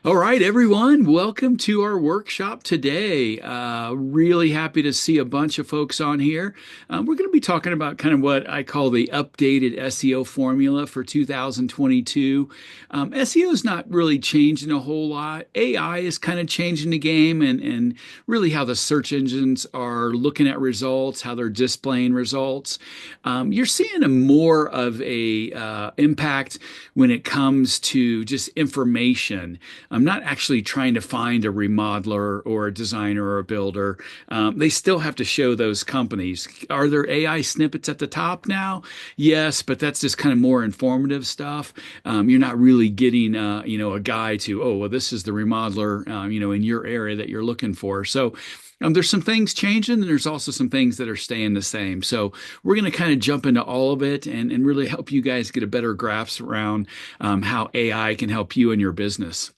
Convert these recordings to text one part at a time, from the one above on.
All right, everyone, welcome to our workshop today. Really happy to see a bunch of folks on here. We're going to be talking about kind of what I call the updated SEO formula for 2022. SEO is not really changing a whole lot. AI is kind of changing the game and really how the search engines are looking at results, how they're displaying results. You're seeing a more of a impact when it comes to just information. I'm not actually trying to find a remodeler or a designer or a builder. They still have to show those companies. Are there AI snippets at the top now? Yes, but that's just kind of more informative stuff. You're not really getting, a guide to, oh, well, this is the remodeler, in your area that you're looking for. So there's some things changing, and there's also some things that are staying the same. So we're going to kind of jump into all of it and really help you guys get a better grasp around how AI can help you in your business.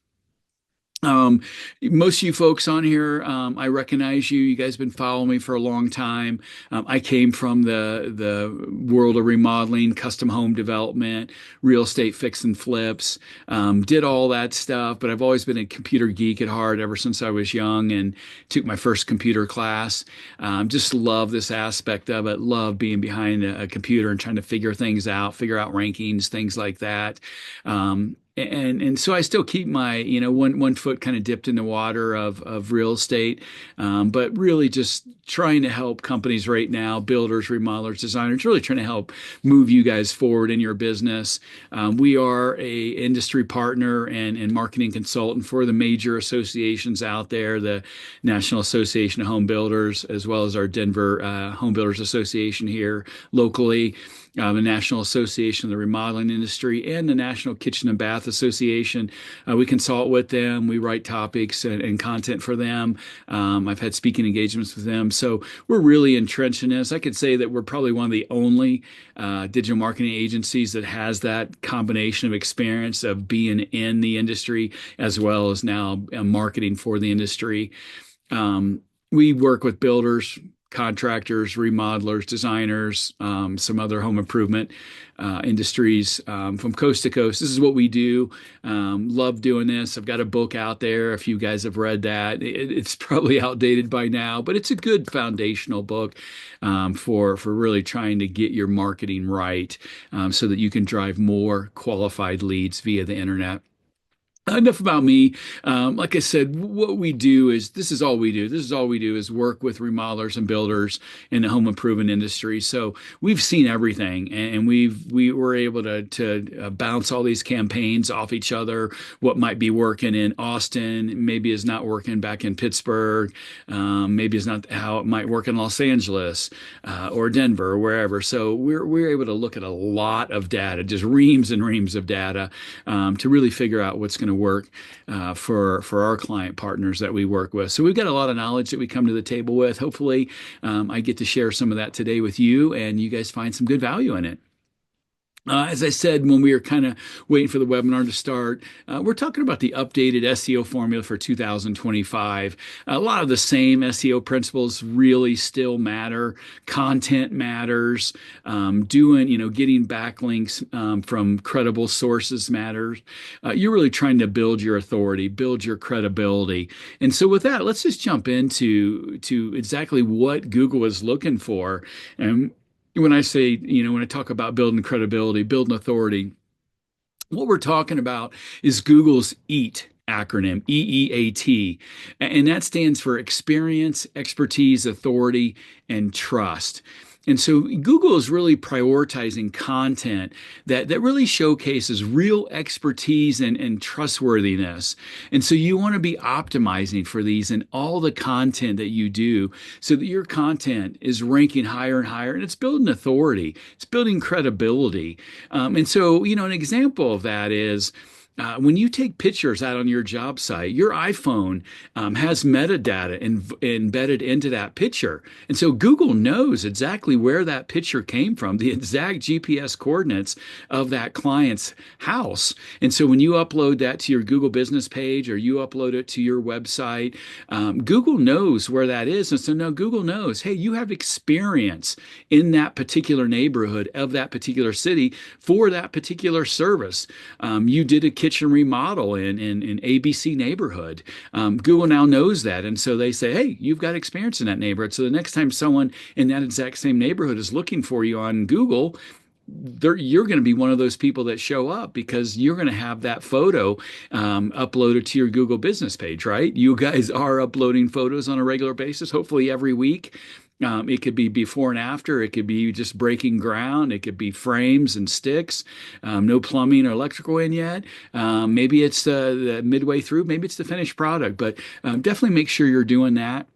Um, Most of you folks on here, I recognize you. You guys have been following me for a long time. I came from the world of remodeling, custom home development, real estate fix and flips. Did all that stuff, but I've always been a computer geek at heart ever since I was young and took my first computer class. Just love this aspect of it. Love being behind a computer and trying to figure things out, figure out rankings, things like that. And so I still keep my one foot kind of dipped in the water of real estate, but really just trying to help companies right now, builders, remodelers, designers, really trying to help move you guys forward in your business. We are a industry partner and marketing consultant for the major associations out there, the National Association of Home Builders, as well as our Denver Home Builders Association here locally, the National Association of the Remodeling Industry, and the National Kitchen and Bath Association. We consult with them. We write topics and content for them. I've had speaking engagements with them. So we're really entrenched in this. I could say that we're probably one of the only digital marketing agencies that has that combination of experience of being in the industry as well as now marketing for the industry. We work with builders, contractors, remodelers, designers, some other home improvement industries from coast to coast. This is what we do. Love doing this. I've got a book out there. If you guys have read that, it's probably outdated by now, but it's a good foundational book for really trying to get your marketing right so that you can drive more qualified leads via the internet. Enough about me. Like I said, what we do is this is all we do. This is all we do is work with remodelers and builders in the home improvement industry. So we've seen everything, and we were able to bounce all these campaigns off each other. What might be working in Austin, maybe is not working back in Pittsburgh. Maybe is not how it might work in Los Angeles or Denver or wherever. So we're able to look at a lot of data, just reams and reams of data, to really figure out what's going to work for our client partners that we work with. So we've got a lot of knowledge that we come to the table with. Hopefully, I get to share some of that today with you, and you guys find some good value in it. As I said, when we were kind of waiting for the webinar to start, we're talking about the updated SEO formula for 2025. A lot of the same SEO principles really still matter. Content matters. Getting backlinks from credible sources matters. You're really trying to build your authority, build your credibility. And so with that, let's just jump into exactly what Google is looking for. And when I say, when I talk about building credibility, building authority, what we're talking about is Google's EAT acronym, EEAT, and that stands for experience, expertise, authority, and trust. And so Google is really prioritizing content that really showcases real expertise and trustworthiness. And so you want to be optimizing for these in all the content that you do so that your content is ranking higher and higher, and it's building authority, it's building credibility. And so, an example of that is when you take pictures out on your job site, your iPhone has metadata embedded into that picture. And so Google knows exactly where that picture came from, the exact GPS coordinates of that client's house. And so when you upload that to your Google business page or you upload it to your website, Google knows where that is. And so now Google knows, hey, you have experience in that particular neighborhood of that particular city for that particular service. You did a kitchen kitchen remodel in ABC neighborhood. Google now knows that. And so they say, hey, you've got experience in that neighborhood. So the next time someone in that exact same neighborhood is looking for you on Google, you're going to be one of those people that show up because you're going to have that photo uploaded to your Google business page, right? You guys are uploading photos on a regular basis, hopefully every week. It could be before and after. It could be just breaking ground. It could be frames and sticks. No plumbing or electrical in yet. Maybe it's the midway through. Maybe it's the finished product. But definitely make sure you're doing that.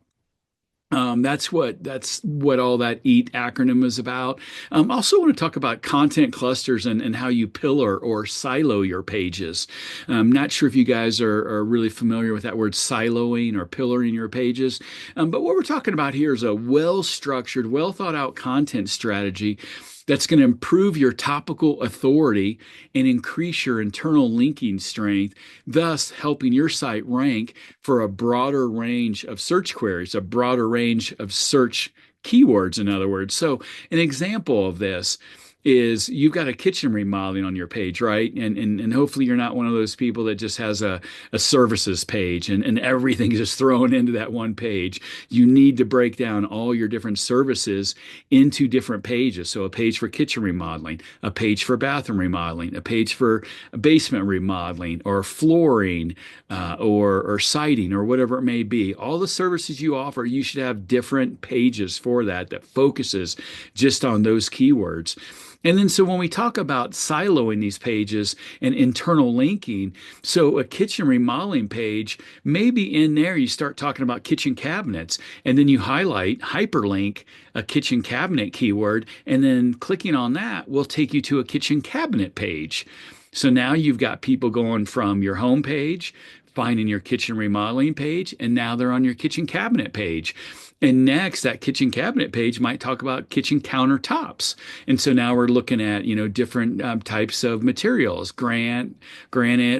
That's what all that EAT acronym is about. Also want to talk about content clusters and how you pillar or silo your pages. I'm not sure if you guys are really familiar with that word siloing or pillaring your pages. But what we're talking about here is a well-structured, well thought out content strategy that's going to improve your topical authority and increase your internal linking strength, thus helping your site rank for a broader range of search queries, a broader range of search keywords, in other words. So, an example of this is you've got a kitchen remodeling on your page, right? And hopefully you're not one of those people that just has a services page and everything's just thrown into that one page. You need to break down all your different services into different pages. So a page for kitchen remodeling, a page for bathroom remodeling, a page for basement remodeling or flooring or siding or whatever it may be. All the services you offer, you should have different pages for that focuses just on those keywords. And then, so when we talk about siloing these pages and internal linking, so a kitchen remodeling page, maybe in there you start talking about kitchen cabinets, and then you hyperlink a kitchen cabinet keyword, and then clicking on that will take you to a kitchen cabinet page. So now you've got people going from your home page, finding your kitchen remodeling page, and now they're on your kitchen cabinet page. And next, that kitchen cabinet page might talk about kitchen countertops. And so now we're looking at, different types of materials, granite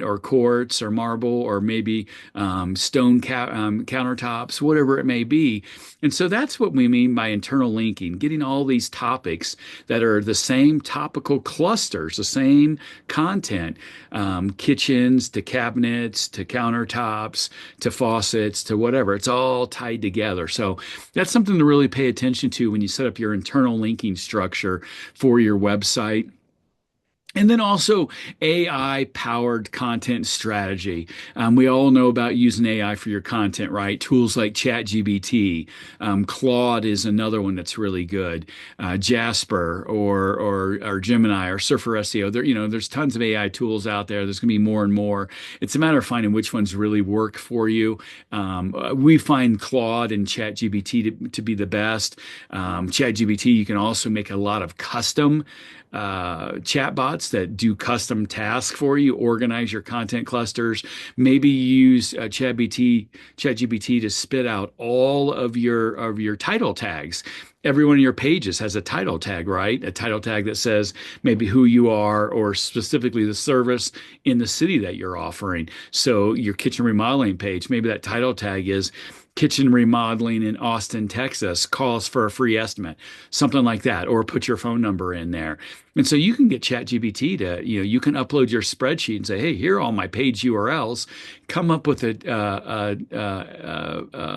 or quartz or marble or maybe stone countertops, whatever it may be. And so that's what we mean by internal linking, getting all these topics that are the same topical clusters, the same content, kitchens to cabinets to countertops to faucets to whatever. It's all tied together. So that's something to really pay attention to when you set up your internal linking structure for your website. And then also AI powered content strategy. We all know about using AI for your content, right? Tools like ChatGPT. Claude is another one that's really good. Jasper or Gemini or Surfer SEO. There's tons of AI tools out there. There's going to be more and more. It's a matter of finding which ones really work for you. We find Claude and ChatGPT to be the best. ChatGPT, you can also make a lot of custom chatbots that do custom tasks for you, organize your content clusters. Maybe use ChatGPT to spit out all of your title tags. Every one of your pages has a title tag, right? A title tag that says maybe who you are or specifically the service in the city that you're offering. So your kitchen remodeling page, maybe that title tag is kitchen remodeling in Austin, Texas, calls for a free estimate, something like that, or put your phone number in there. And so you can get ChatGPT to, you can upload your spreadsheet and say, hey, here are all my page URLs. Come up with a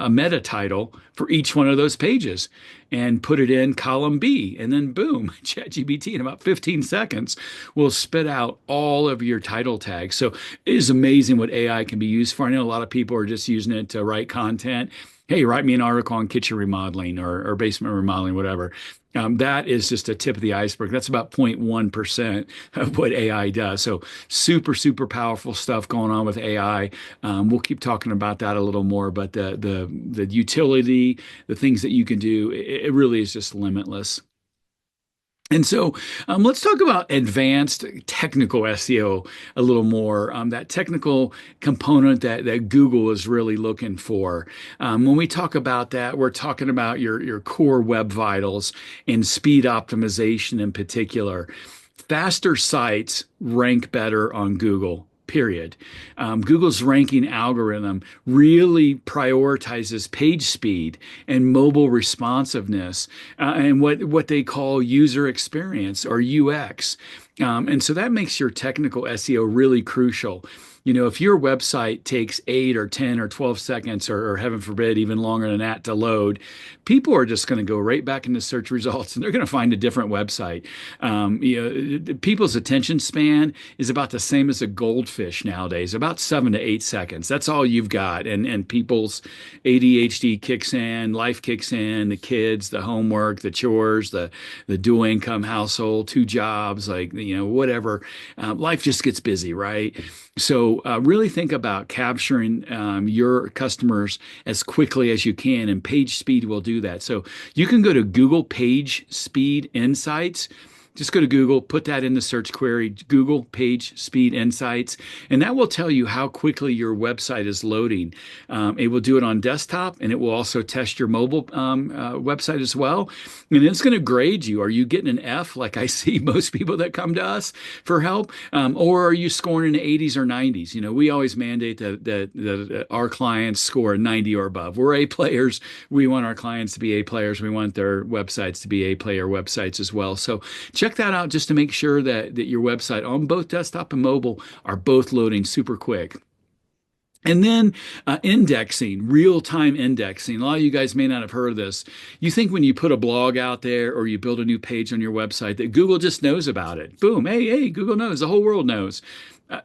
meta title for each one of those pages and put it in column B. And then boom, ChatGPT in about 15 seconds will spit out all of your title tags. So it is amazing what AI can be used for. I know a lot of people are just using it to write content. Hey, write me an article on kitchen remodeling or basement remodeling, whatever. That is just a tip of the iceberg. That's about 0.1% of what AI does. So super, super powerful stuff going on with AI. We'll keep talking about that a little more, but the utility, the things that you can do, it really is just limitless. And so let's talk about advanced technical SEO a little more, that technical component that Google is really looking for. When we talk about that, we're talking about your core web vitals and speed optimization in particular. Faster sites rank better on Google. period. Google's ranking algorithm really prioritizes page speed and mobile responsiveness and what they call user experience or UX. And so that makes your technical SEO really crucial. If your website takes 8 or 10 or 12 seconds, or heaven forbid, even longer than that to load, people are just going to go right back into search results and they're going to find a different website. People's attention span is about the same as a goldfish nowadays, about 7 to 8 seconds. That's all you've got. And people's ADHD kicks in, life kicks in, the kids, the homework, the chores, the dual income household, two jobs, like, whatever. Life just gets busy, right? So really think about capturing your customers as quickly as you can, and page speed will do that. So you can go to Google Page Speed Insights. Just go to Google, put that in the search query, Google Page Speed Insights, and that will tell you how quickly your website is loading. It will do it on desktop, and it will also test your mobile website as well. And it's going to grade you. Are you getting an F, like I see most people that come to us for help? Or are you scoring in the 80s or 90s? We always mandate that our clients score a 90 or above. We're A players. We want our clients to be A players. We want their websites to be A player websites as well. So check that out just to make sure that your website on both desktop and mobile are both loading super quick. And then indexing, real-time indexing. A lot of you guys may not have heard of this. You think when you put a blog out there or you build a new page on your website that Google just knows about it. Boom, hey, Google knows, the whole world knows.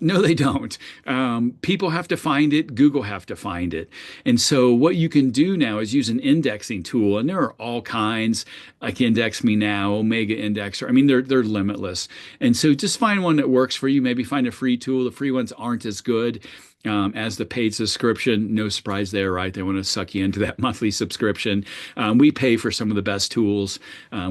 No, they don't. People have to find it. Google have to find it. And so what you can do now is use an indexing tool. And there are all kinds, like Index Me Now, Omega Indexer. I mean, they're limitless. And so just find one that works for you. Maybe find a free tool. The free ones aren't as good as the paid subscription. No surprise there, right? They want to suck you into that monthly subscription. We pay for some of the best tools.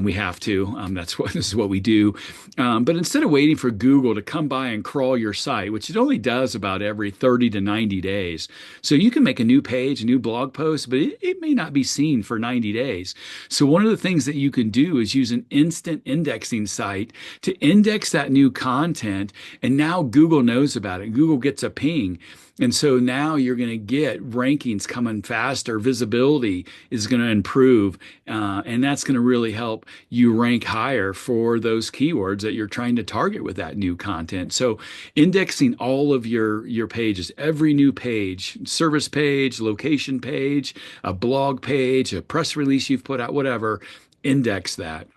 We have to. This is what we do. But instead of waiting for Google to come by and crawl your site, which it only does about every 30 to 90 days. So you can make a new page, a new blog post, but it may not be seen for 90 days. So one of the things that you can do is use an instant indexing site to index that new content. And now Google knows about it. Google gets a ping. And so now you're going to get rankings coming faster. Visibility is going to improve. And that's going to really help you rank higher for those keywords that you're trying to target with that new content. So indexing all of your pages, every new page, service page, location page, a blog page, a press release you've put out, whatever, index that.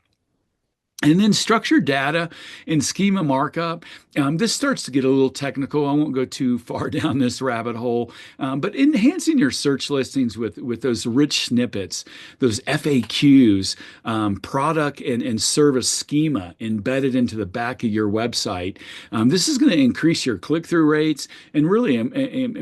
And then structured data and schema markup. This starts to get a little technical. I won't go too far down this rabbit hole, but enhancing your search listings with those rich snippets, those FAQs, product and service schema embedded into the back of your website. This is going to increase your click-through rates and really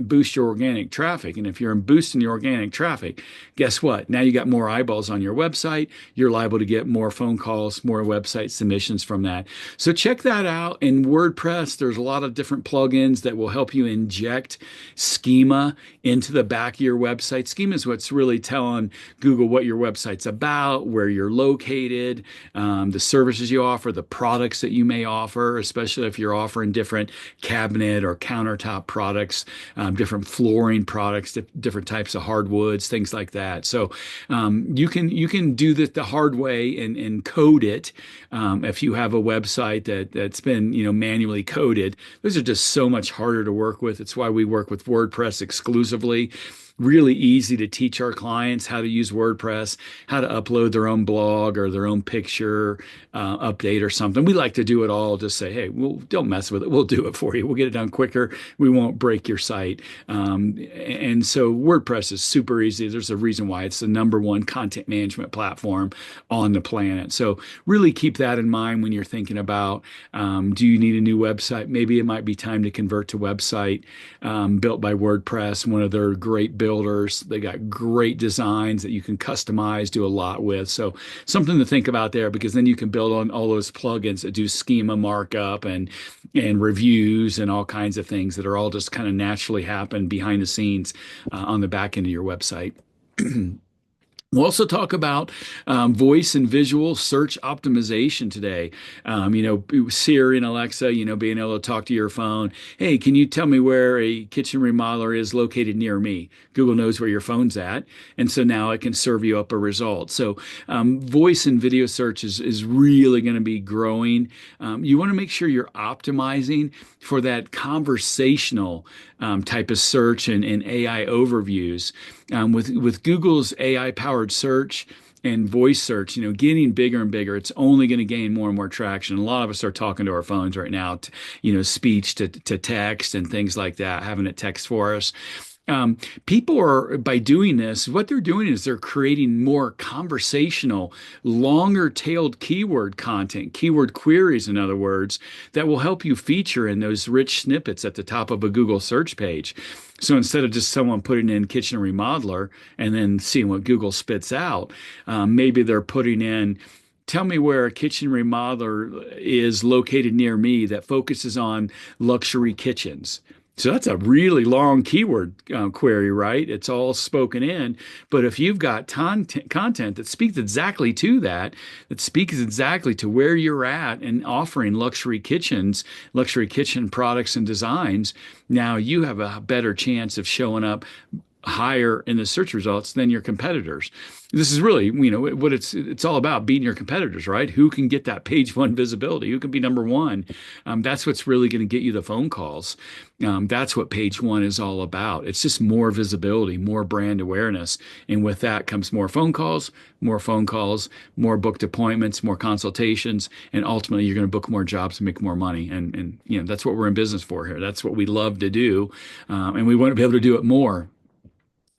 boost your organic traffic. And if you're boosting your organic traffic, guess what? Now you got more eyeballs on your website. You're liable to get more phone calls, more website submissions from that. So check that out. In WordPress, there's a lot of different plugins that will help you inject schema into the back of your website. Schema is what's really telling Google what your website's about, where you're located, the services you offer, the products that you may offer, especially if you're offering different cabinet or countertop products, different flooring products, different types of hardwoods, things like that. So you can do this the hard way and code it. If you have a website that's been manually coded, those are just so much harder to work with. It's why we work with WordPress exclusively. Really easy to teach our clients how to use WordPress, how to upload their own blog or their own picture update or something. We like to do it all. Just say, hey, don't mess with it. We'll do it for you. We'll get it done quicker. We won't break your site. And so WordPress is super easy. There's a reason why it's the #1 content management platform on the planet. So really keep that in mind when you're thinking about, do you need a new website? Maybe it might be time to convert to website built by WordPress, one of their great builders. They got great designs that you can customize, do a lot with. So something to think about there, because then you can build on all those plugins that do schema markup and reviews and all kinds of things that are all just kind of naturally happen behind the scenes on the back end of your website. We'll also talk about voice and visual search optimization today. Siri and Alexa, being able to talk to your phone. Hey, can you tell me where a kitchen remodeler is located near me? Google knows where your phone's at. And so now it can serve you up a result. So voice and video search is really going to be growing. You want to make sure you're optimizing for that conversational type of search and AI overviews. With Google's AI powered search and voice search, getting bigger and bigger, it's only going to gain more and more traction. A lot of us are talking to our phones right now, speech to text and things like that, having it text for us. People are, by doing this, what they're doing is they're creating more conversational, longer tailed keyword content, keyword queries, in other words, that will help you feature in those rich snippets at the top of a Google search page. So instead of just someone putting in kitchen remodeler and then seeing what Google spits out, maybe they're putting in, tell me where a kitchen remodeler is located near me that focuses on luxury kitchens. So that's a really long keyword query, right? It's all spoken in. But if you've got content that speaks exactly to that, that speaks exactly to where you're at and offering luxury kitchens, luxury kitchen products and designs, now you have a better chance of showing up higher in the search results than your competitors. This is really, what it's all about, beating your competitors, right? Who can get that page one visibility? Who can be number one? That's what's really going to get you the phone calls. That's what page one is all about. It's just more visibility, more brand awareness. And with that comes more phone calls, more booked appointments, more consultations, and ultimately you're going to book more jobs and make more money. And that's what we're in business for here. That's what we love to do. And we want to be able to do it more.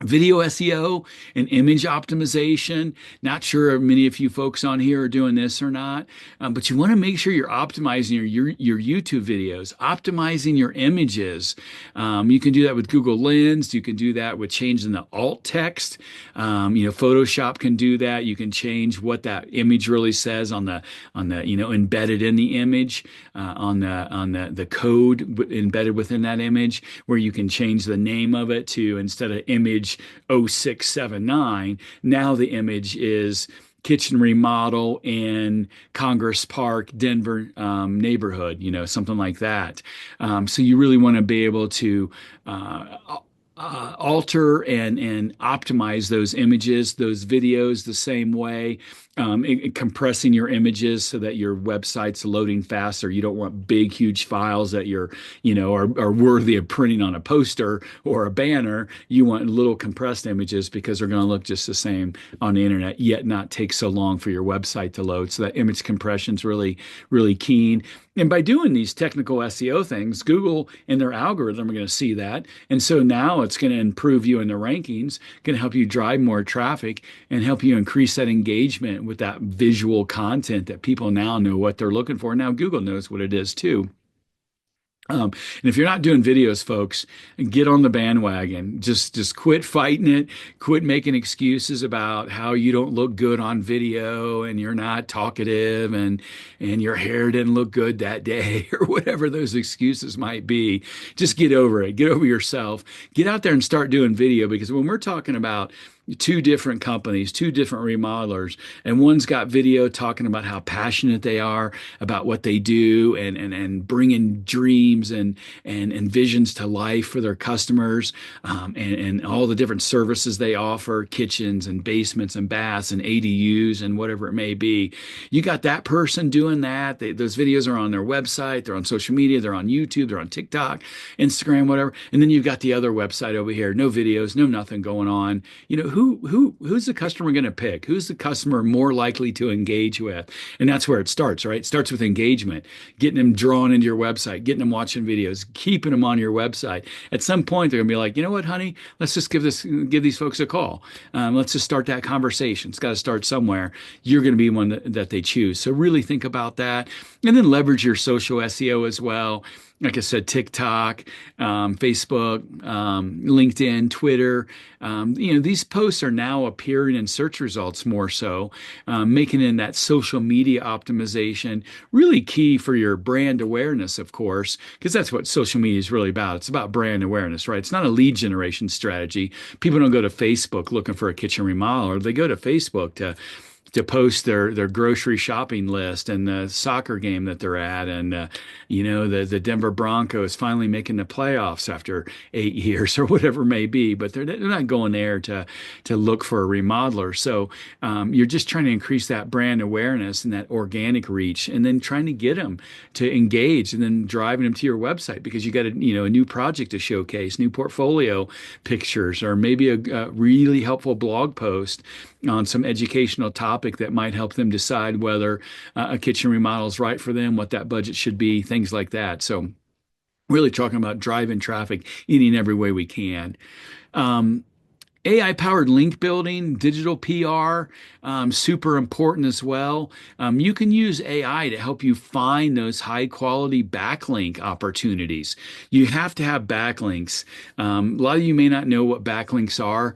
Video SEO and image optimization. Not sure many of you folks on here are doing this or not, but you want to make sure you're optimizing your YouTube videos, optimizing your images. You can do that with Google Lens. You can do that with changing the alt text. Photoshop can do that. You can change what that image really says on the embedded in the image, on the code embedded within that image, where you can change the name of it to, instead of image 0679, now the image is kitchen remodel in Congress Park, Denver neighborhood, something like that. So you really want to be able to alter and optimize those images, those videos the same way, compressing your images so that your website's loading faster. You don't want big, huge files that are worthy of printing on a poster or a banner. You want little compressed images because they're going to look just the same on the internet, yet not take so long for your website to load. So that image compression is really, really keen. And by doing these technical SEO things, Google and their algorithm are going to see that. And so now it's going to improve you in the rankings, going to help you drive more traffic and help you increase that engagement with that visual content that people now know what they're looking for. Now Google knows what it is too. And if you're not doing videos, folks, get on the bandwagon. Just quit fighting it. Quit making excuses about how you don't look good on video and you're not talkative and your hair didn't look good that day or whatever those excuses might be. Just get over it. Get over yourself. Get out there and start doing video, because when we're talking about two different companies, two different remodelers, and one's got video talking about how passionate they are about what they do and bringing dreams and visions to life for their customers, and all the different services they offer, kitchens and basements and baths and ADUs and whatever it may be. You got that person doing that. Those videos are on their website, they're on social media, they're on YouTube, they're on TikTok, Instagram, whatever. And then you've got the other website over here, no videos, no nothing going on. Who's the customer going to pick? Who's the customer more likely to engage with? And that's where it starts, right? It starts with engagement, getting them drawn into your website, getting them watching videos, keeping them on your website. At some point, they're going to be like, you know what, honey, let's just give these folks a call. Let's just start that conversation. It's got to start somewhere. You're going to be one that they choose. So really think about that, and then leverage your social SEO as well. like I said, TikTok, Facebook, LinkedIn, Twitter. These posts are now appearing in search results more so, making it that social media optimization really key for your brand awareness, of course, because that's what social media is really about. It's about brand awareness, right? It's not a lead generation strategy. People don't go to Facebook looking for a kitchen remodeler. They go to Facebook to post their grocery shopping list and the soccer game that they're at, and the Denver Broncos finally making the playoffs after 8 years or whatever it may be. But they're not going there to look for a remodeler. So you're just trying to increase that brand awareness and that organic reach, and then trying to get them to engage, and then driving them to your website because you got a new project to showcase, new portfolio pictures, or maybe a really helpful blog post on some educational topic that might help them decide whether a kitchen remodel is right for them, what that budget should be, things like that. So really talking about driving traffic in every way we can. Um, AI powered link building, digital PR, super important as well. You can use AI to help you find those high quality backlink opportunities. You have to have backlinks. A lot of you may not know what backlinks are.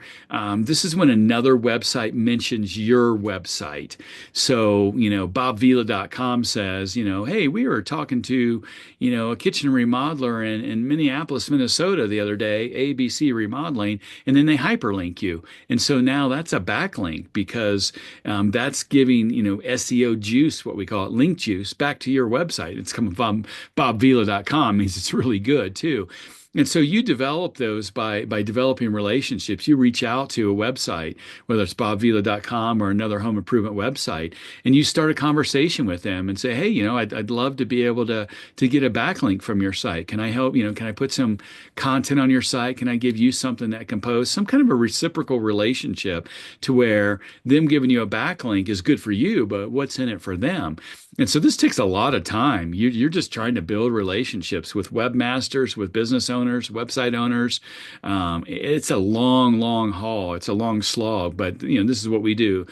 This is when another website mentions your website. So, bobvila.com says, hey, we were talking to, a kitchen remodeler in Minneapolis, Minnesota the other day, ABC Remodeling, and then they hyperlink you. And so now that's a backlink because that's giving, SEO juice, what we call it, link juice, back to your website. It's coming from bobvila.com, means it's really good too. And so you develop those by developing relationships. You reach out to a website, whether it's bobvila.com or another home improvement website, and you start a conversation with them and say, hey, I'd love to be able to get a backlink from your site. Can I help? Can I put some content on your site? Can I give you something that can post? Some kind of a reciprocal relationship to where them giving you a backlink is good for you, but what's in it for them? And so this takes a lot of time. You're just trying to build relationships with webmasters, with business owners, website owners. It's a long, long haul. It's a long slog, but this is what we do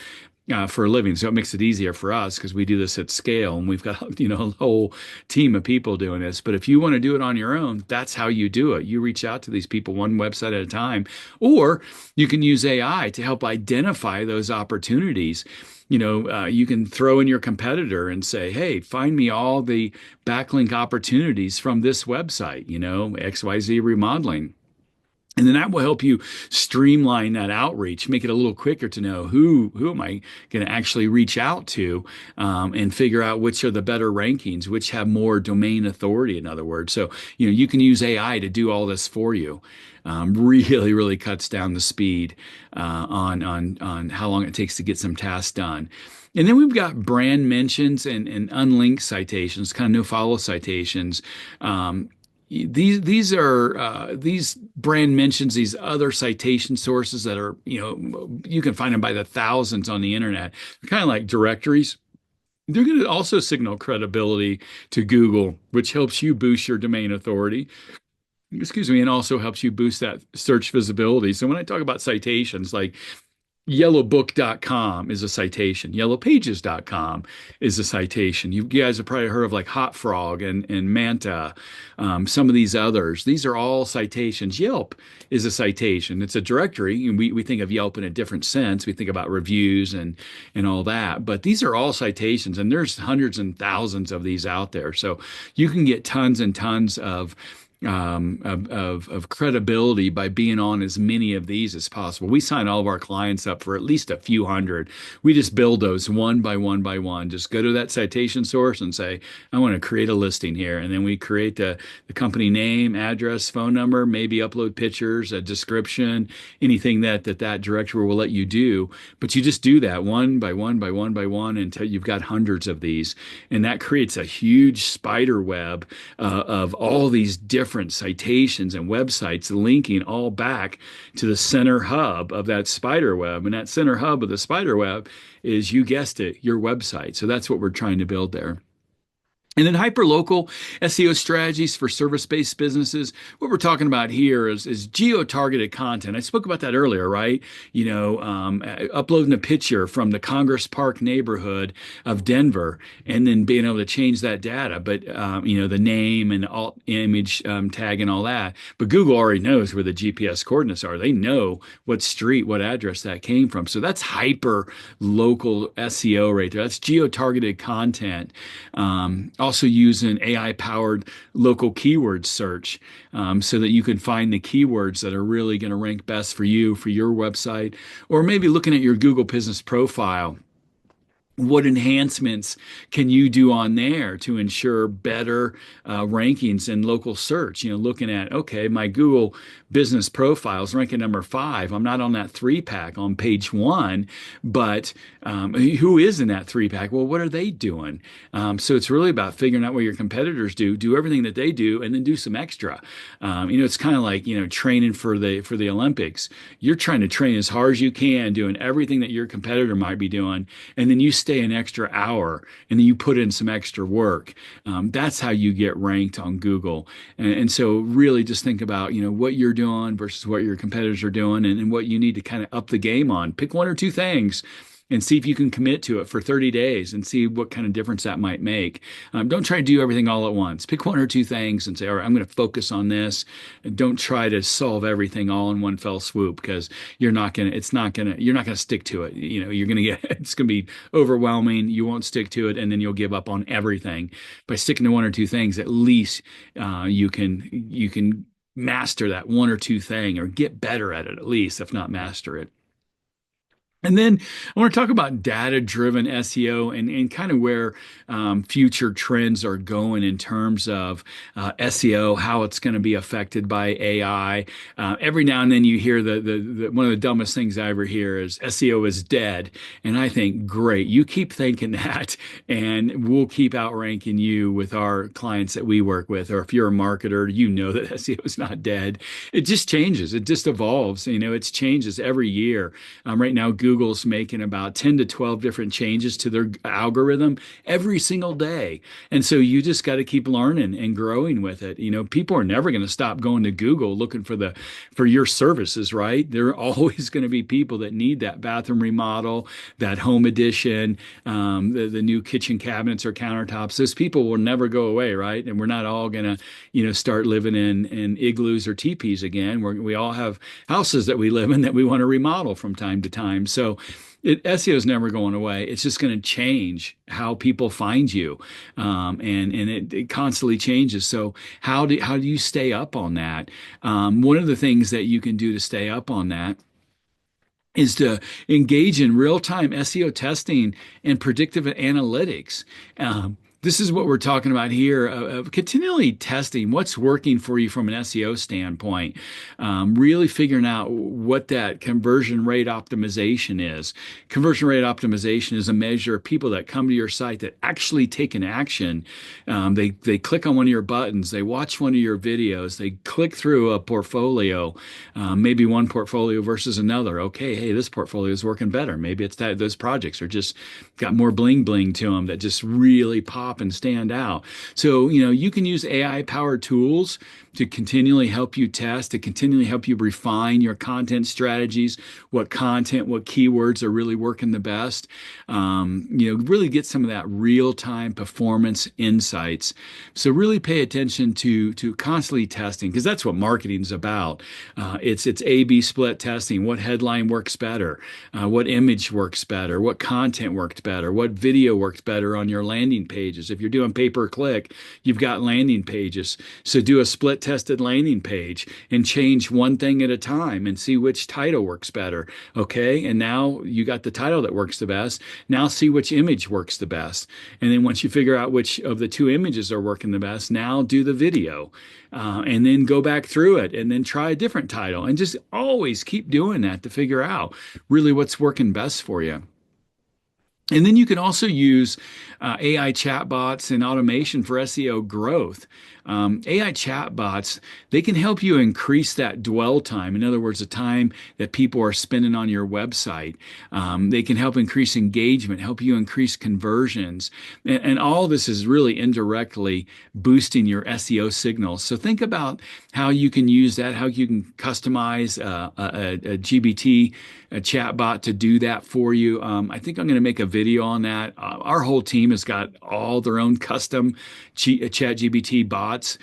for a living. So it makes it easier for us because we do this at scale, and we've got a whole team of people doing this. But if you want to do it on your own, that's how you do it. You reach out to these people one website at a time, or you can use AI to help identify those opportunities. You can throw in your competitor and say, hey, find me all the backlink opportunities from this website, XYZ Remodeling. And then that will help you streamline that outreach, make it a little quicker to know who am I going to actually reach out to, and figure out which are the better rankings, which have more domain authority, in other words. So, you can use AI to do all this for you. Really, really cuts down the speed on how long it takes to get some tasks done. And then we've got brand mentions and unlinked citations, kind of no follow citations. These are these brand mentions, these other citation sources that are, you can find them by the thousands on the internet. They're kind of like directories. They're going to also signal credibility to Google, which helps you boost your domain authority. Excuse me, and also helps you boost that search visibility. So when I talk about citations, like yellowbook.com is a citation. Yellowpages.com is a citation. You guys have probably heard of like Hot Frog and Manta, some of these others. These are all citations. Yelp is a citation. It's a directory, and we think of Yelp in a different sense. We think about reviews and all that. But these are all citations, and there's hundreds and thousands of these out there. So you can get tons and tons of credibility by being on as many of these as possible. We sign all of our clients up for at least a few hundred. We just build those one by one by one. Just go to that citation source and say, I want to create a listing here. And then we create the company name, address, phone number, maybe upload pictures, a description, anything that directory will let you do. But you just do that one by one by one by one until you've got hundreds of these. And that creates a huge spider web of all these different citations and websites linking all back to the center hub of that spider web. And that center hub of the spider web is, you guessed it, your website. So that's what we're trying to build there. And then hyperlocal SEO strategies for service-based businesses. What we're talking about here is geo-targeted content. I spoke about that earlier, right? Uploading a picture from the Congress Park neighborhood of Denver, and then being able to change that data, but the name and alt image tag and all that. But Google already knows where the GPS coordinates are. They know what street, what address that came from. So that's hyper local SEO right there. That's geo-targeted content. Also use an AI powered local keyword search so that you can find the keywords that are really going to rank best for you, for your website, or maybe looking at your Google business profile. What enhancements can you do on there to ensure better rankings in local search? Looking at, okay, my Google business profile is ranking number 5. I'm not on that 3-pack on page 1, but who is in that 3-pack? Well, what are they doing? So it's really about figuring out what your competitors do everything that they do, and then do some extra. It's kind of like, training for the Olympics. You're trying to train as hard as you can, doing everything that your competitor might be doing, and then you stay an extra hour and then you put in some extra work. That's how you get ranked on Google. And so really just think about, what you're doing versus what your competitors are doing, and what you need to kind of up the game on. Pick one or two things and see if you can commit to it for 30 days and see what kind of difference that might make. Don't try to do everything all at once. Pick one or two things and say, all right, I'm going to focus on this. And don't try to solve everything all in one fell swoop, because you're not going to stick to it. You're going to it's going to be overwhelming. You won't stick to it, and then you'll give up on everything. By sticking to one or two things, at least you can master that one or two thing, or get better at it, at least, if not master it. And then I want to talk about data-driven SEO, and kind of where future trends are going in terms of SEO, how it's going to be affected by AI. Every now and then you hear the one of the dumbest things I ever hear is SEO is dead. And I think, great, you keep thinking that, and we'll keep outranking you with our clients that we work with. Or if you're a marketer, you know that SEO is not dead. It just changes. It just evolves. It changes every year. Right now, Google's making about 10 to 12 different changes to their algorithm every single day. And so you just got to keep learning and growing with it. People are never going to stop going to Google looking for your services, right? There are always going to be people that need that bathroom remodel, that home addition, the new kitchen cabinets or countertops. Those people will never go away, right? And we're not all going to, start living in igloos or teepees again. We all have houses that we live in that we want to remodel from time to time. So SEO is never going away. It's just going to change how people find you, and it constantly changes. So how do you stay up on that? One of the things that you can do to stay up on that is to engage in real-time SEO testing and predictive analytics. This is what we're talking about here, of continually testing what's working for you from an SEO standpoint, really figuring out what that conversion rate optimization is. Conversion rate optimization is a measure of people that come to your site that actually take an action. They click on one of your buttons, they watch one of your videos, they click through a portfolio, maybe one portfolio versus another. Okay, hey, this portfolio is working better. Maybe it's that those projects are just got more bling bling to them that just really pop and stand out. So, you can use AI powered tools to continually help you test, to continually help you refine your content strategies, what keywords are really working the best. Really get some of that real-time performance insights. So really pay attention to constantly testing, because that's what marketing is about. It's A/B split testing. What headline works better? What image works better? What content worked better? What video worked better on your landing pages? If you're doing pay-per-click, you've got landing pages. So do a split tested landing page and change one thing at a time and see which title works better. Okay. And now you got the title that works the best. Now see which image works the best. And then once you figure out which of the two images are working the best, now do the video. And then go back through it and then try a different title, and just always keep doing that to figure out really what's working best for you. And then you can also use AI chatbots and automation for SEO growth. AI chatbots, they can help you increase that dwell time. In other words, the time that people are spending on your website. They can help increase engagement, help you increase conversions. And all this is really indirectly boosting your SEO signals. So think about how you can use that, how you can customize a GBT, a chatbot to do that for you. I think I'm going to make a video on that. Our whole team has got all their own custom chat GBT bots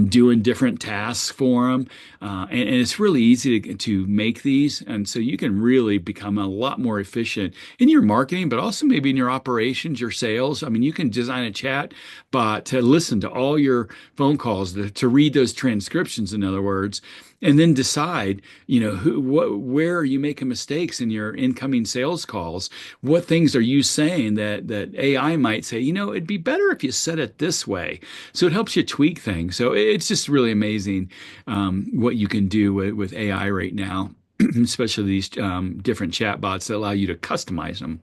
doing different tasks for them. And it's really easy to make these. And so you can really become a lot more efficient in your marketing, but also maybe in your operations, your sales. I mean, you can design a chat bot to listen to all your phone calls, to read those transcriptions, in other words, and then decide, where are you making mistakes in your incoming sales calls? What things are you saying that AI might say, it'd be better if you said it this way. So it helps you tweak things. So it's just really amazing what you can do with AI right now, especially these different chatbots that allow you to customize them.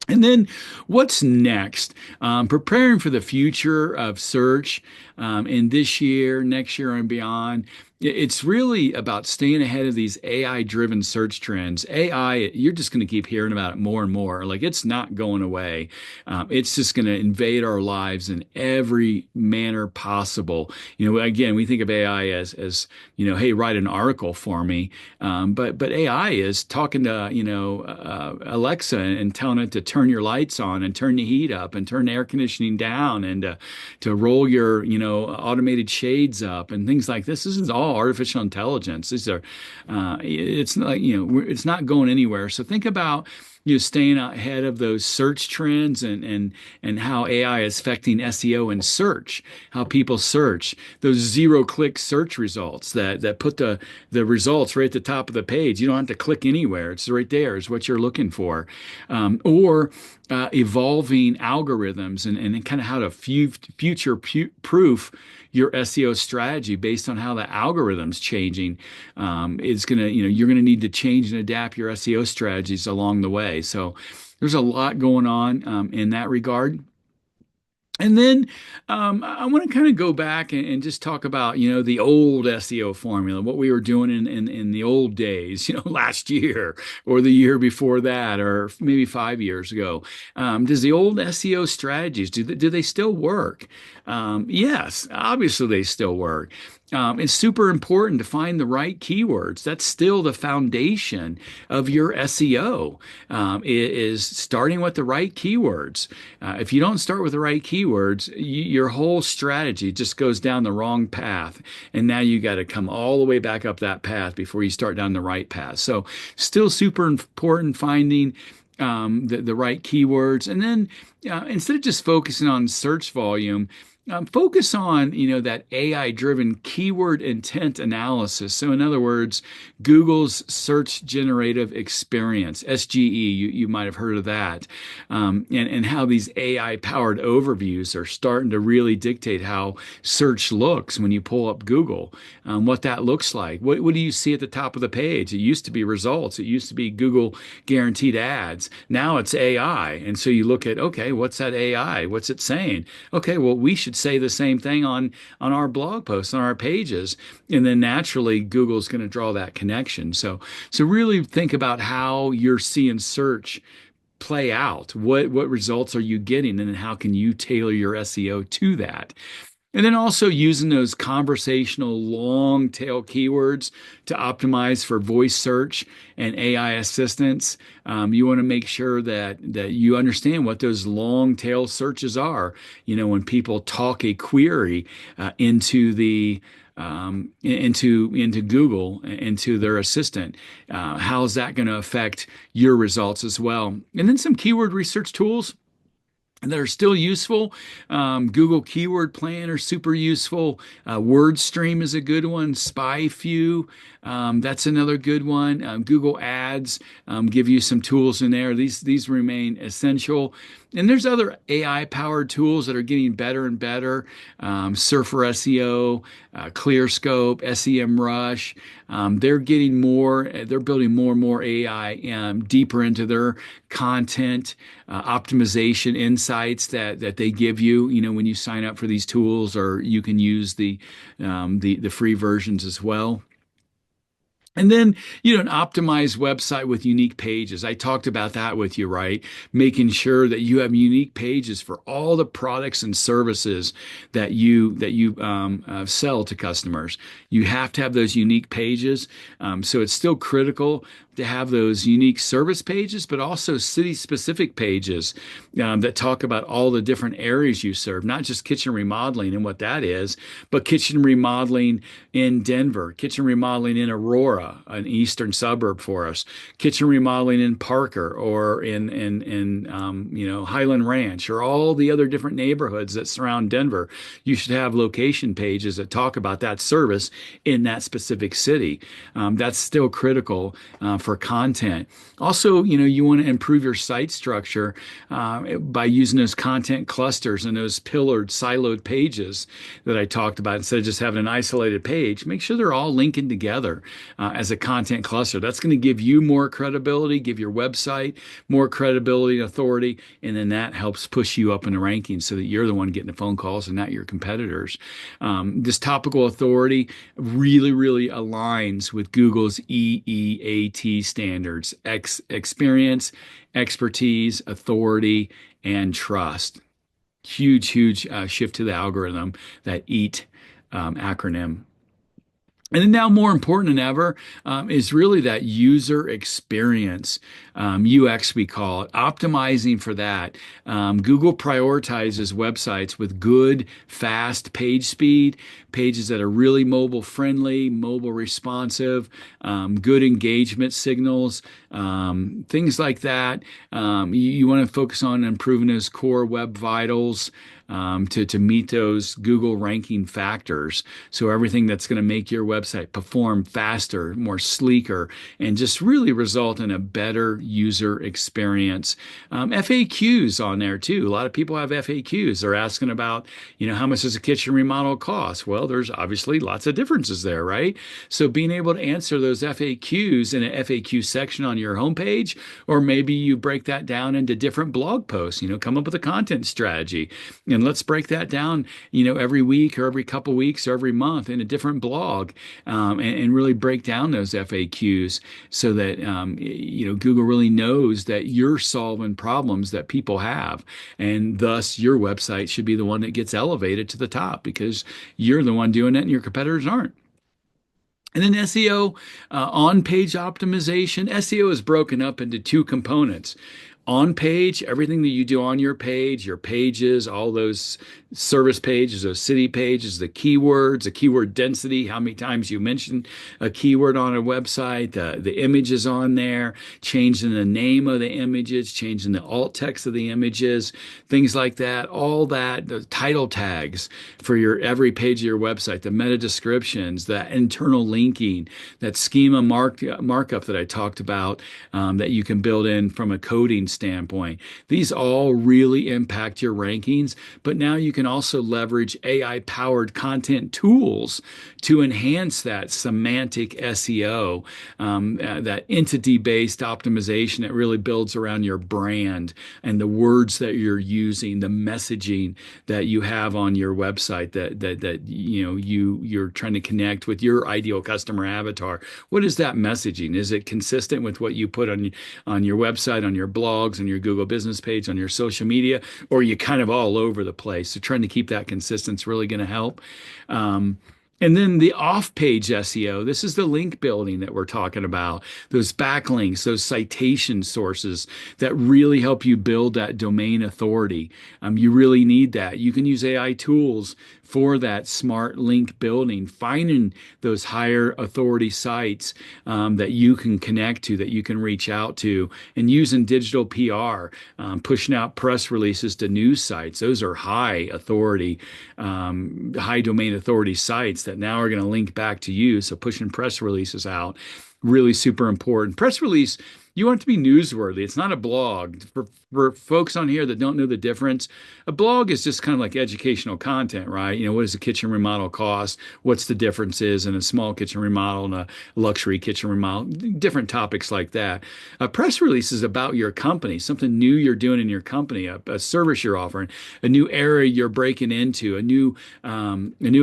And then what's next? Preparing for the future of search in this year, next year, and beyond. It's really about staying ahead of these AI-driven search trends. AI, you're just going to keep hearing about it more and more. Like it's not going away. It's just going to invade our lives in every manner possible. Again, we think of AI as hey, write an article for me. But AI is talking to Alexa and telling it to turn your lights on and turn the heat up and turn the air conditioning down and to roll your automated shades up and things like this. This is all artificial intelligence. These are it's like it's not going anywhere. So think about staying ahead of those search trends and how AI is affecting SEO and search, how people search, those zero-click search results that put the results right at the top of the page. You don't have to click anywhere. It's right there is what you're looking for. Or evolving algorithms and kind of how to future-proof your SEO strategy based on how the algorithm's changing. You're gonna need to change and adapt your SEO strategies along the way. So there's a lot going on in that regard. And then I want to kind of go back and just talk about, the old SEO formula, what we were doing in the old days, last year or the year before that, or maybe 5 years ago. Does the old SEO strategies, do they still work? Yes, obviously they still work. It's super important to find the right keywords. That's still the foundation of your SEO, is starting with the right keywords. If you don't start with the right keywords, your whole strategy just goes down the wrong path. And now you got to come all the way back up that path before you start down the right path. So still super important finding the right keywords. And then instead of just focusing on search volume, focus on that AI-driven keyword intent analysis. So in other words, Google's Search Generative Experience, SGE, you might have heard of that, and how these AI-powered overviews are starting to really dictate how search looks when you pull up Google, what that looks like. What do you see at the top of the page? It used to be results. It used to be Google guaranteed ads. Now it's AI. And so you look at, okay, what's that AI? What's it saying? Okay, well, we should say the same thing on our blog posts, on our pages, and then naturally Google's going to draw that connection. So really think about how you're seeing search play out. What results are you getting, and how can you tailor your SEO to that? And then also using those conversational long tail keywords to optimize for voice search and AI assistance. You want to make sure that you understand what those long tail searches are. When people talk a query into Google, into their assistant, how is that going to affect your results as well? And then some keyword research tools that are still useful. Google Keyword Planner, super useful. WordStream is a good one. SpyFew, that's another good one. Google Ads give you some tools in there. These remain essential. And there's other AI-powered tools that are getting better and better. Surfer SEO, ClearScope, SEMrush. they're getting more, they're building more and more AI deeper into their content optimization insights that they give you, when you sign up for these tools, or you can use the free versions as well. And then, an optimized website with unique pages. I talked about that with you, right? Making sure that you have unique pages for all the products and services that you sell to customers. You have to have those unique pages. So it's still critical to have those unique service pages, but also city-specific pages that talk about all the different areas you serve, not just kitchen remodeling and what that is, but kitchen remodeling in Denver, kitchen remodeling in Aurora, an eastern suburb for us, kitchen remodeling in Parker or in Highland Ranch, or all the other different neighborhoods that surround Denver. You should have location pages that talk about that service in that specific city. That's still critical for content. Also, you want to improve your site structure by using those content clusters and those pillared, siloed pages that I talked about. Instead of just having an isolated page, make sure they're all linking together as a content cluster. That's going to give you more credibility, give your website more credibility and authority, and then that helps push you up in the rankings so that you're the one getting the phone calls and not your competitors. This topical authority really, really aligns with Google's EEAT standards: experience, expertise, authority, and trust. Huge, huge shift to the algorithm, that EAT acronym. And then now, more important than ever, is really that user experience, UX we call it, optimizing for that. Google prioritizes websites with good, fast page speed, pages that are really mobile friendly, mobile responsive, good engagement signals, things like that. You want to focus on improving those core web vitals to meet those Google ranking factors. So everything that's going to make your website perform faster, more sleeker, and just really result in a better user experience. FAQs on there too. A lot of people have FAQs. They're asking about, how much does a kitchen remodel cost? Well, there's obviously lots of differences there, right? So being able to answer those FAQs in an FAQ section on your homepage, or maybe you break that down into different blog posts, come up with a content strategy. And let's break that down, every week or every couple weeks or every month in a different blog, and really break down those FAQs so that, Google really knows that you're solving problems that people have. And thus, your website should be the one that gets elevated to the top because you're the one doing it and your competitors aren't. And then SEO, on-page optimization. SEO is broken up into two components. On page, everything that you do on your page, your pages, all those service pages, those city pages, the keywords, the keyword density, how many times you mention a keyword on a website, the images on there, changing the name of the images, changing the alt text of the images, things like that. All that, the title tags for your every page of your website, the meta descriptions, the internal linking, that schema markup that I talked about, that you can build in from a coding standpoint. These all really impact your rankings, but now you can also leverage AI-powered content tools to enhance that semantic SEO, that entity-based optimization that really builds around your brand and the words that you're using, the messaging that you have on your website that you're trying to connect with your ideal customer avatar. What is that messaging? Is it consistent with what you put on your website, on your blogs, on your Google business page, on your social media, or are you kind of all over the place? So trying to keep that consistent is really going to help. And then the off-page SEO, this is the link building that we're talking about, those backlinks, those citation sources that really help you build that domain authority. You really need that. You can use AI tools for that smart link building, finding those higher authority sites that you can connect to, that you can reach out to, and using digital PR, pushing out press releases to news sites. Those are high authority, high domain authority sites that now are going to link back to you. So pushing press releases out, really super important. Press release You want it to be newsworthy. It's not a blog. For folks on here that don't know the difference, a blog is just kind of like educational content, right? What does a kitchen remodel cost? What's the differences in a small kitchen remodel and a luxury kitchen remodel? Different topics like that. A press release is about your company, something new you're doing in your company, a service you're offering, a new area you're breaking into, a new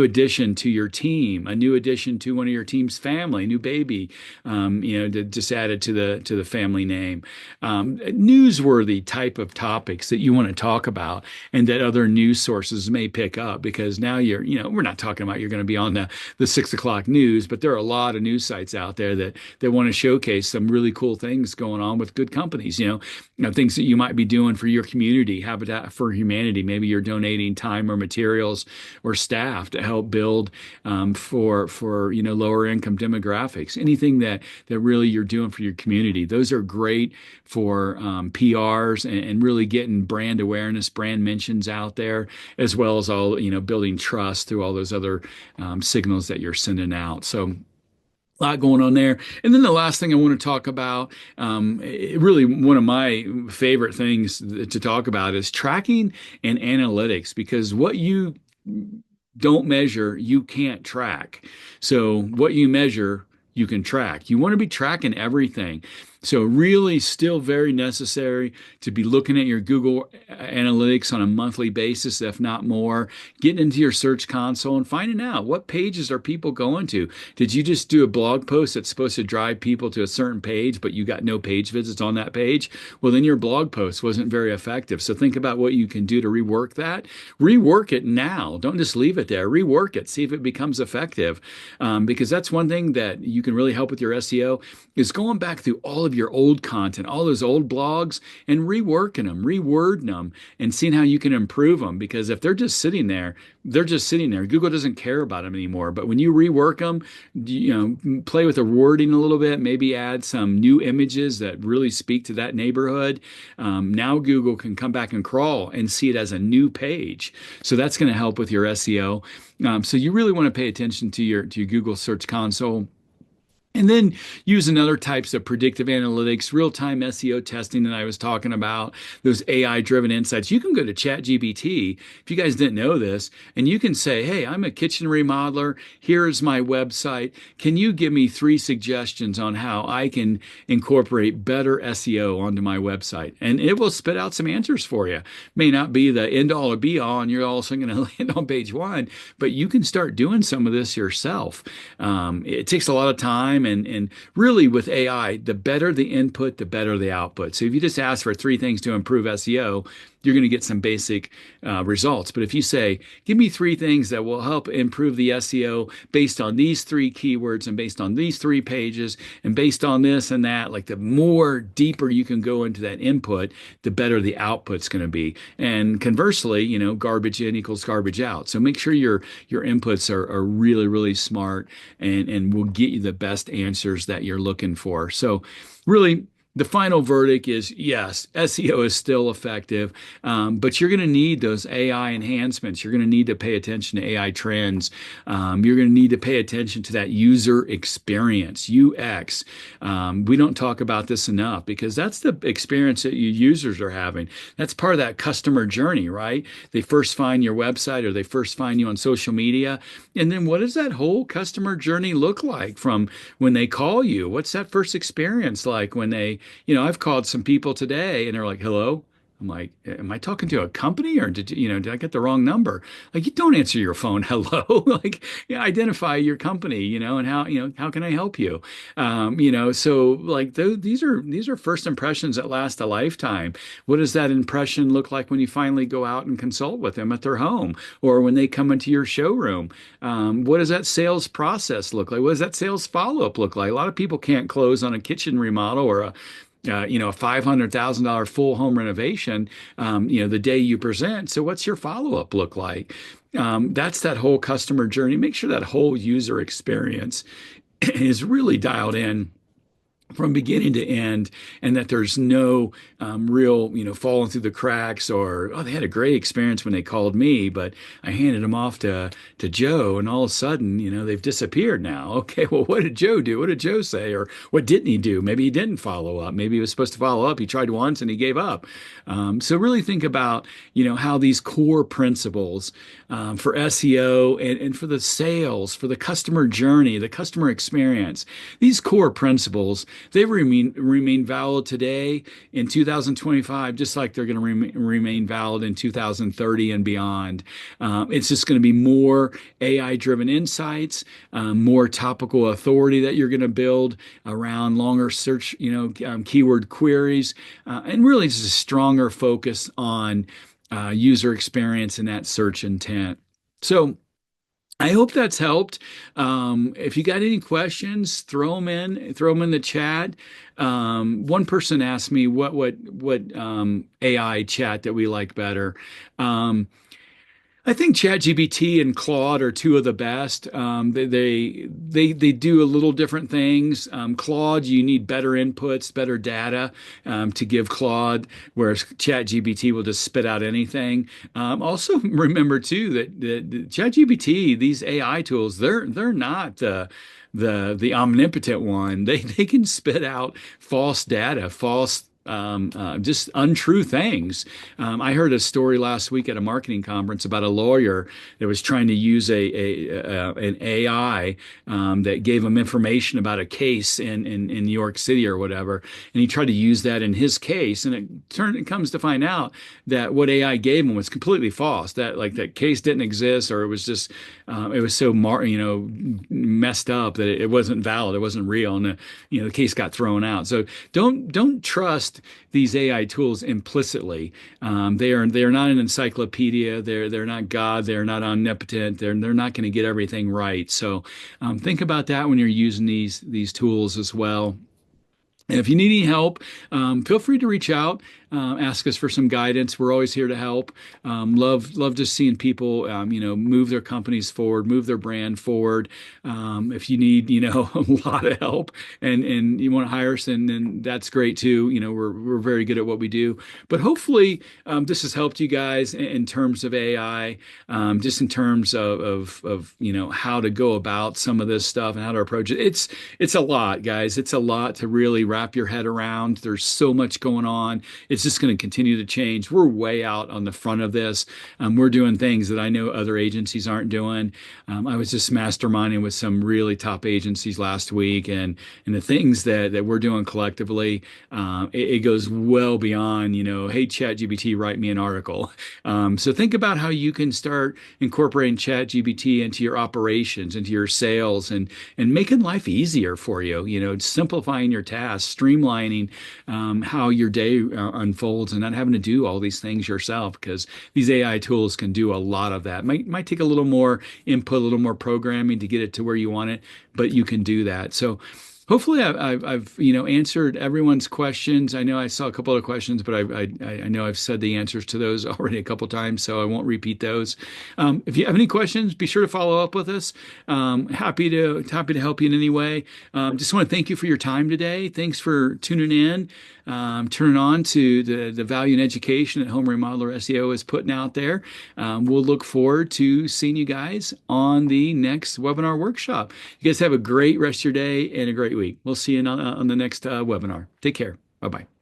addition to your team, a new addition to one of your team's family, a new baby, just added to the family name. Newsworthy type of topics that you want to talk about and that other news sources may pick up because now we're not talking about you're going to be on the 6 o'clock news, but there are a lot of news sites out there that want to showcase some really cool things going on with good companies, things that you might be doing for your community, Habitat for Humanity. Maybe you're donating time or materials or staff to help build for lower income demographics. Anything that really you're doing for your community. Those are great for PRs and really getting brand awareness, brand mentions out there, as well as all building trust through all those other signals that you're sending out. So a lot going on there. And then the last thing I want to talk about, really one of my favorite things to talk about is tracking and analytics, because what you don't measure, you can't track. So what you measure, you can track. You want to be tracking everything. So really still very necessary to be looking at your Google Analytics on a monthly basis, if not more, getting into your search console and finding out what pages are people going to. Did you just do a blog post that's supposed to drive people to a certain page, but you got no page visits on that page? Well, then your blog post wasn't very effective. So think about what you can do to rework that. Rework it now. Don't just leave it there. Rework it. See if it becomes effective. Because that's one thing that you can really help with your SEO is going back through all of your old content, all those old blogs, and reworking them, rewording them, and seeing how you can improve them. Because if they're just sitting there, they're just sitting there. Google doesn't care about them anymore. But when you rework them, play with the wording a little bit, maybe add some new images that really speak to that neighborhood. Now Google can come back and crawl and see it as a new page. So that's going to help with your SEO. So you really want to pay attention to your Google Search Console. And then using other types of predictive analytics, real-time SEO testing that I was talking about, those AI-driven insights. You can go to ChatGPT, if you guys didn't know this, and you can say, hey, I'm a kitchen remodeler. Here's my website. Can you give me 3 suggestions on how I can incorporate better SEO onto my website? And it will spit out some answers for you. May not be the end-all or be-all, and you're also going to land on page 1, but you can start doing some of this yourself. It takes a lot of time. And really with AI, the better the input, the better the output. So if you just ask for 3 things to improve SEO, you're going to get some basic results. But if you say, give me 3 things that will help improve the SEO based on these 3 keywords and based on these 3 pages and based on this and that, like the more deeper you can go into that input, the better the output's going to be. And conversely, garbage in equals garbage out. So make sure your inputs are really, really smart and will get you the best answers that you're looking for. So really, the final verdict is yes, SEO is still effective, but you're going to need those AI enhancements. You're going to need to pay attention to AI trends. You're going to need to pay attention to that user experience, UX. We don't talk about this enough because that's the experience that your users are having. That's part of that customer journey, right? They first find your website or they first find you on social media. And then what does that whole customer journey look like from when they call you? What's that first experience like when I've called some people today and they're like, hello. I'm like, am I talking to a company or did I get the wrong number? Like, you don't answer your phone, hello. Like, identify your company, and how can I help you? So like these are first impressions that last a lifetime. What does that impression look like when you finally go out and consult with them at their home or when they come into your showroom? What does that sales process look like? What does that sales follow-up look like? A lot of people can't close on a kitchen remodel or a $500,000 full home renovation, the day you present. So what's your follow-up look like? That's that whole customer journey. Make sure that whole user experience is really dialed in from beginning to end, and that there's no real, falling through the cracks, or, oh, they had a great experience when they called me, but I handed them off to Joe, and all of a sudden, they've disappeared now. Okay, well, what did Joe do? What did Joe say? Or what didn't he do? Maybe he didn't follow up. Maybe he was supposed to follow up. He tried once and he gave up. So really think about, how these core principles for SEO and for the sales, for the customer journey, the customer experience, these core principles, they remain valid today in 2025, just like they're going to remain valid in 2030 and beyond. It's just going to be more AI-driven insights, more topical authority that you're going to build around longer search, keyword queries, and really just a stronger focus on user experience and that search intent. So I hope that's helped. If you got any questions, throw them in the chat. One person asked me what AI chat that we like better. I think ChatGPT and Claude are two of the best. They do a little different things. Claude, you need better inputs, better data to give Claude, whereas ChatGPT will just spit out anything. Also, remember too that ChatGPT, these AI tools, they're not the omnipotent one. They can spit out false data, just untrue things. I heard a story last week at a marketing conference about a lawyer that was trying to use an AI that gave him information about a case in New York City or whatever, and he tried to use that in his case, and it comes to find out that what AI gave him was completely false. That case didn't exist, or it was just it was so messed up that it wasn't valid, it wasn't real, and the case got thrown out. So don't trust these AI tools implicitly. They are not an encyclopedia. They're not God. They're not omnipotent. They're not going to get everything right. So think about that when you're using these tools as well. And if you need any help, feel free to reach out, ask us for some guidance. We're always here to help. Love just seeing people, move their companies forward, move their brand forward. If you need, a lot of help and you want to hire us, then that's great too. We're very good at what we do. But hopefully, this has helped you guys in terms of AI, just in terms of how to go about some of this stuff and how to approach it. It's a lot, guys. It's a lot to really wrap your head around. There's so much going on. It's just going to continue to change. We're way out on the front of this. We're doing things that I know other agencies aren't doing. I was just masterminding with some really top agencies last week, and the things that we're doing collectively, it goes well beyond, hey, ChatGPT, write me an article. So think about how you can start incorporating ChatGPT into your operations, into your sales, and making life easier for you, simplifying your tasks, streamlining how your day unfolds, and not having to do all these things yourself, because these AI tools can do a lot of that. Might take a little more input, a little more programming to get it to where you want it, but you can do that. So hopefully I've answered everyone's questions. I know I saw a couple of questions, but I know I've said the answers to those already a couple times, so I won't repeat those. If you have any questions, be sure to follow up with us. Happy to help you in any way. Just want to thank you for your time today. Thanks for tuning in, turning on to the value and education that Home Remodeler SEO is putting out there. We'll look forward to seeing you guys on the next webinar workshop. You guys have a great rest of your day and a great week. We'll see you on the next webinar. Take care. Bye-bye.